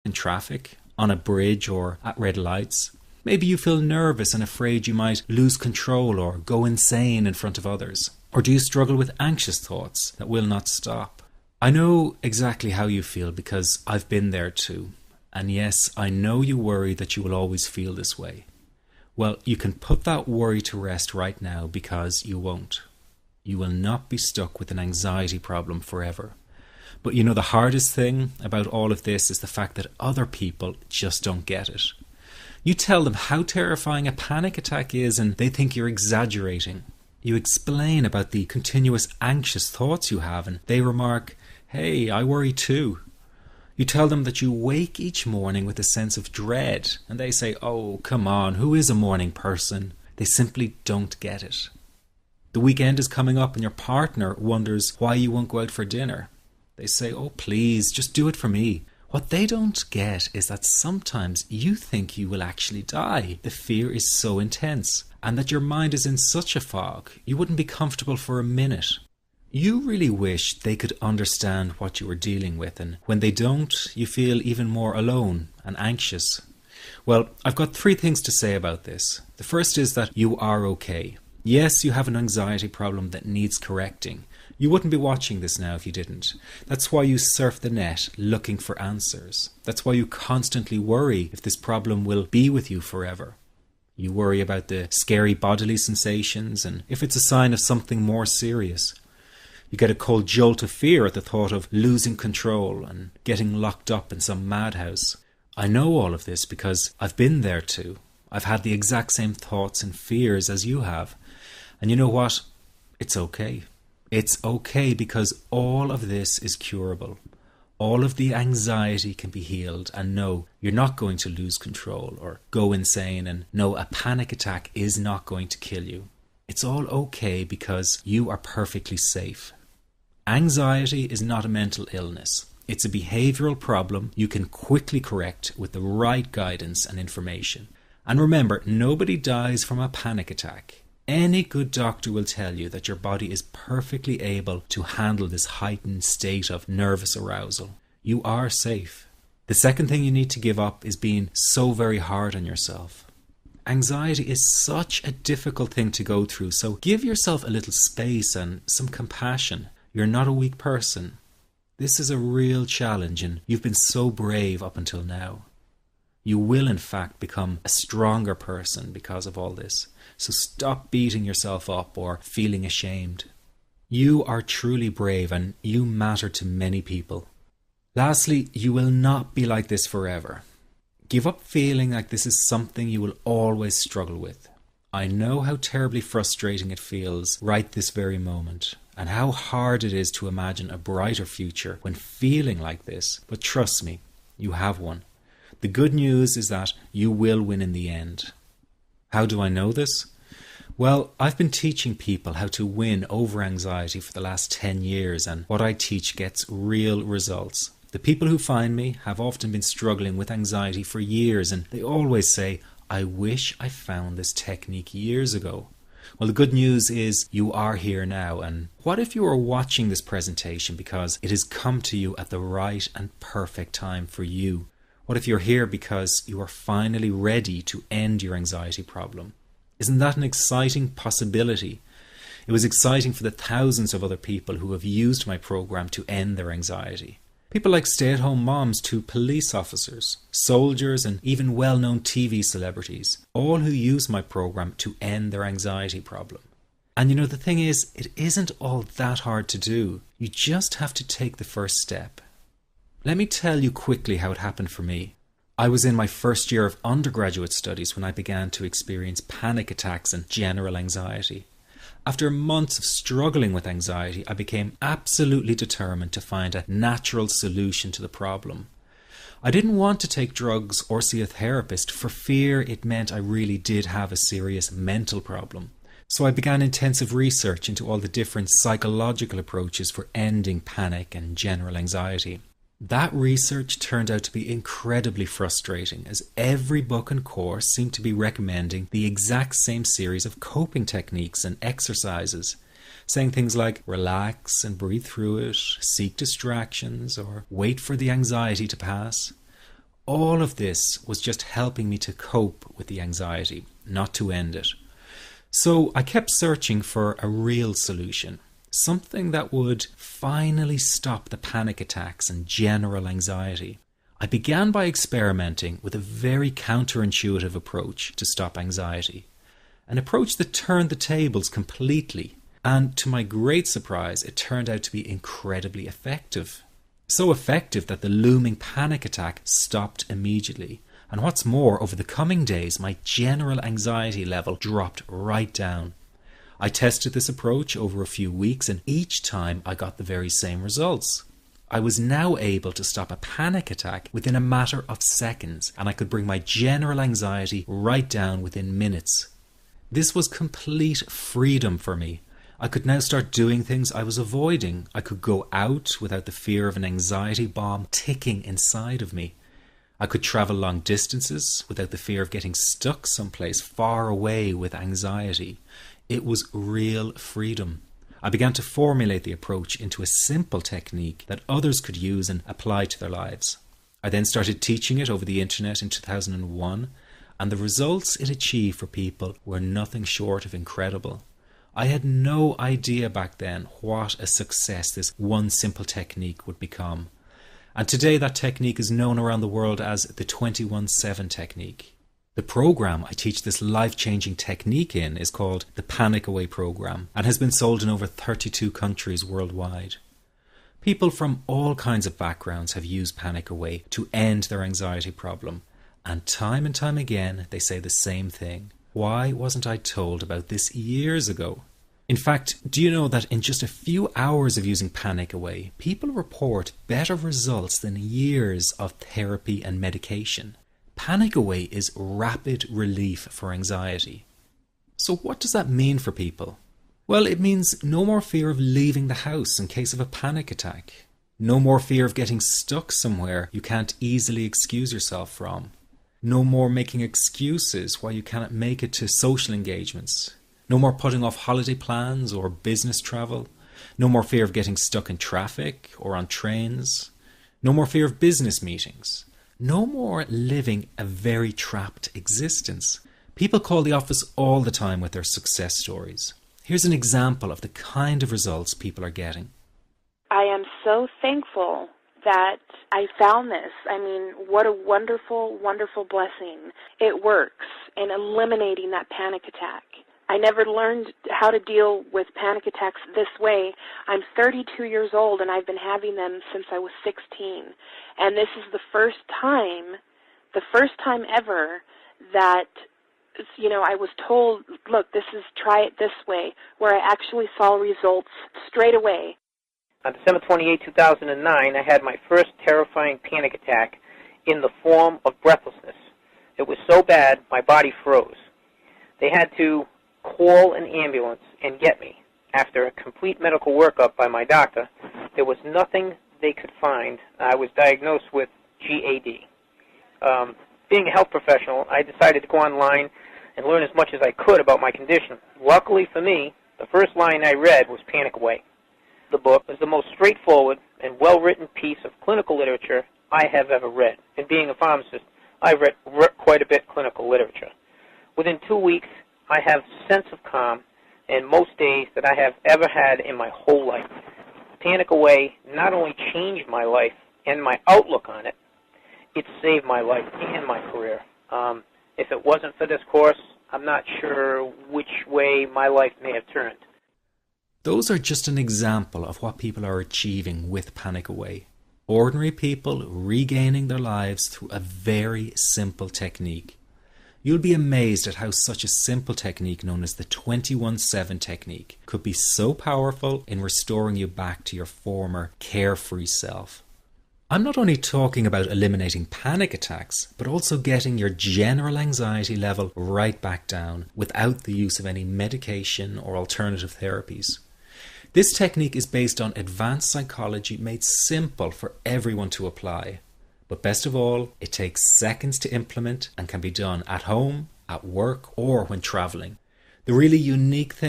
in traffic, on a bridge, or at red lights. Maybe you feel nervous and afraid you might lose control or go insane in front of others. Or do you struggle with anxious thoughts that will not stop? I know exactly how you feel because I've been there too. And yes, I know you worry that you will always feel this way. Well, you can put that worry to rest right now because you won't. You will not be stuck with an anxiety problem forever. But you know, the hardest thing about all of this is the fact that other people just don't get it. You tell them how terrifying a panic attack is and they think you're exaggerating. You explain about the continuous anxious thoughts you have and they remark, "Hey, I worry too." You tell them that you wake each morning with a sense of dread and they say, "Oh, come on, who is a morning person?" They simply don't get it. The weekend is coming up and your partner wonders why you won't go out for dinner. They say, "Oh, please, just do it for me." What they don't get is that sometimes you think you will actually die. The fear is so intense, and that your mind is in such a fog, you wouldn't be comfortable for a minute. You really wish they could understand what you are dealing with, and when they don't, you feel even more alone and anxious. Well, I've got 3 things to say about this. The first is that you are okay. Yes, you have an anxiety problem that needs correcting. You wouldn't be watching this now if you didn't. That's why you surf the net looking for answers. That's why you constantly worry if this problem will be with you forever. You worry about the scary bodily sensations and if it's a sign of something more serious. You get a cold jolt of fear at the thought of losing control and getting locked up in some madhouse. I know all of this because I've been there too. I've had the exact same thoughts and fears as you have. And you know what? It's okay. It's okay because all of this is curable. All of the anxiety can be healed, and no, you're not going to lose control or go insane, and no, a panic attack is not going to kill you. It's all okay because you are perfectly safe. Anxiety is not a mental illness. It's a behavioral problem you can quickly correct with the right guidance and information. And remember, nobody dies from a panic attack. Any good doctor will tell you that your body is perfectly able to handle this heightened state of nervous arousal. You are safe. The second thing you need to give up is being so very hard on yourself. Anxiety is such a difficult thing to go through, so give yourself a little space and some compassion. You're not a weak person. This is a real challenge and you've been so brave up until now. You will in fact become a stronger person because of all this. So stop beating yourself up or feeling ashamed. You are truly brave and you matter to many people. Lastly, you will not be like this forever. Give up feeling like this is something you will always struggle with. I know how terribly frustrating it feels right this very moment, and how hard it is to imagine a brighter future when feeling like this, but trust me, you have one. The good news is that you will win in the end. How do I know this? Well, I've been teaching people how to win over anxiety for the last 10 years, and what I teach gets real results. The people who find me have often been struggling with anxiety for years, and they always say, "I wish I found this technique years ago." Well, the good news is you are here now, and what if you are watching this presentation because it has come to you at the right and perfect time for you? What if you're here because you are finally ready to end your anxiety problem? Isn't that an exciting possibility? It was exciting for the thousands of other people who have used my program to end their anxiety. People like stay-at-home moms to police officers, soldiers, and even well-known TV celebrities, all who use my program to end their anxiety problem. And you know, the thing is, it isn't all that hard to do. You just have to take the first step. Let me tell you quickly how it happened for me. I was in my first year of undergraduate studies when I began to experience panic attacks and general anxiety. After months of struggling with anxiety, I became absolutely determined to find a natural solution to the problem. I didn't want to take drugs or see a therapist for fear it meant I really did have a serious mental problem. So I began intensive research into all the different psychological approaches for ending panic and general anxiety. That research turned out to be incredibly frustrating, as every book and course seemed to be recommending the exact same series of coping techniques and exercises, saying things like relax and breathe through it, seek distractions, or wait for the anxiety to pass. all of this was just helping me to cope with the anxiety, not to end it. So I kept searching for a real solution, something that would finally stop the panic attacks and general anxiety. I began by experimenting with a very counterintuitive approach to stop anxiety, an approach that turned the tables completely, and to my great surprise, it turned out to be incredibly effective. So effective that the looming panic attack stopped immediately. And what's more, over the coming days, my general anxiety level dropped right down. I tested this approach over a few weeks, and each time I got the very same results. I was now able to stop a panic attack within a matter of seconds, and I could bring my general anxiety right down within minutes. This was complete freedom for me. I could now start doing things I was avoiding. I could go out without the fear of an anxiety bomb ticking inside of me. I could travel long distances without the fear of getting stuck someplace far away with anxiety. It was real freedom. I began to formulate the approach into a simple technique that others could use and apply to their lives. I then started teaching it over the internet in 2001, and the results it achieved for people were nothing short of incredible. I had no idea back then what a success this one simple technique would become. And today that technique is known around the world as the 21-7 technique. The program I teach this life-changing technique in is called the Panic Away program and has been sold in over 32 countries worldwide. People from all kinds of backgrounds have used Panic Away to end their anxiety problem. And time again they say the same thing. Why wasn't I told about this years ago? In fact, do you know that in just a few hours of using Panic Away, people report better results than years of therapy and medication? Panic Away is rapid relief for anxiety. So what does that mean for people? Well, it means no more fear of leaving the house in case of a panic attack. No more fear of getting stuck somewhere you can't easily excuse yourself from. No more making excuses why you cannot make it to social engagements. No more putting off holiday plans or business travel. No more fear of getting stuck in traffic or on trains. No more fear of business meetings. No more living a very trapped existence. People call the office all the time with their success stories. Here's an example of the kind of results people are getting. I am so thankful that I found this. I mean, what a wonderful, wonderful blessing. It works in eliminating that panic attack. I never learned how to deal with panic attacks this way. I'm 32 years old and I've been having them since I was 16. And this is the first time ever that, I was told, look, try it this way, where I actually saw results straight away. On December 28, 2009, I had my first terrifying panic attack in the form of breathlessness. It was so bad, my body froze. They had to call an ambulance and get me. After a complete medical workup by my doctor, there was nothing they could find. I was diagnosed with GAD. Being a health professional, I decided to go online and learn as much as I could about my condition. Luckily for me, the first line I read was Panic Away. The book was the most straightforward and well-written piece of clinical literature I have ever read. And being a pharmacist, I've read quite a bit of clinical literature. Within 2 weeks, I have a sense of calm in most days that I have ever had in my whole life. Panic Away not only changed my life and my outlook on it, it saved my life and my career. If it wasn't for this course, I'm not sure which way my life may have turned. Those are just an example of what people are achieving with Panic Away. Ordinary people regaining their lives through a very simple technique. You'll be amazed at how such a simple technique known as the 21-7 technique could be so powerful in restoring you back to your former carefree self. I'm not only talking about eliminating panic attacks, but also getting your general anxiety level right back down without the use of any medication or alternative therapies. This technique is based on advanced psychology made simple for everyone to apply. But best of all, it takes seconds to implement and can be done at home, at work, or when traveling. The really unique thing